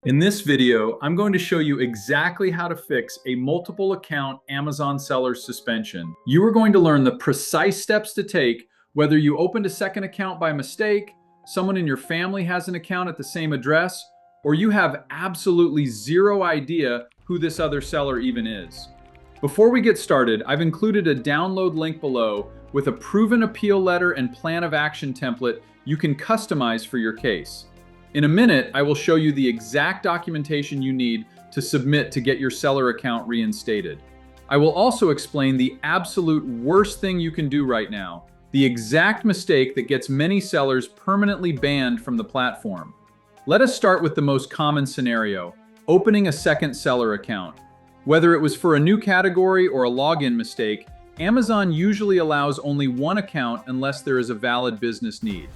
In this video, I'm going to show you exactly how to fix a multiple account Amazon seller suspension. You are going to learn the precise steps to take whether you opened a second account by mistake, someone in your family has an account at the same address, or you have absolutely zero idea who this other seller even is. Before we get started, I've included a download link below with a proven appeal letter and plan of action template you can customize for your case. In a minute, I will show you the exact documentation you need to submit to get your seller account reinstated. I will also explain the absolute worst thing you can do right now, the exact mistake that gets many sellers permanently banned from the platform. Let us start with the most common scenario, opening a second seller account. Whether it was for a new category or a login mistake, Amazon usually allows only one account unless there is a valid business need.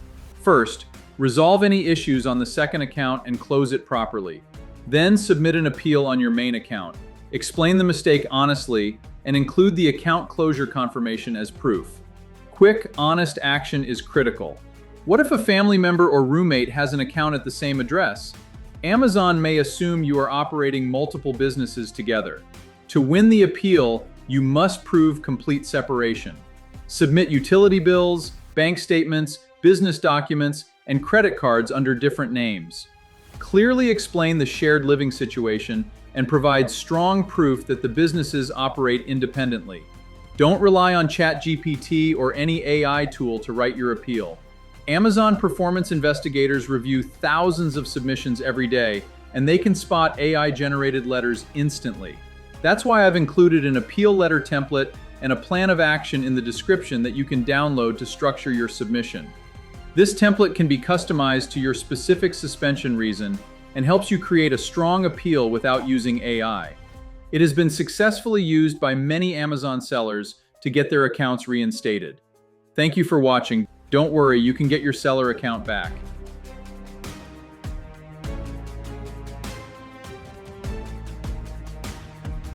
First, resolve any issues on the second account and close it properly. Then submit an appeal on your main account. Explain the mistake honestly and include the account closure confirmation as proof. Quick, honest action is critical. What if a family member or roommate has an account at the same address? Amazon may assume you are operating multiple businesses together. To win the appeal, you must prove complete separation. Submit utility bills, bank statements, business documents, and credit cards under different names. Clearly explain the shared living situation and provide strong proof that the businesses operate independently. Don't rely on ChatGPT or any AI tool to write your appeal. Amazon performance investigators review thousands of submissions every day, and they can spot AI-generated letters instantly. That's why I've included an appeal letter template and a plan of action in the description that you can download to structure your submission. This template can be customized to your specific suspension reason and helps you create a strong appeal without using AI. It has been successfully used by many Amazon sellers to get their accounts reinstated. Thank you for watching. Don't worry, you can get your seller account back.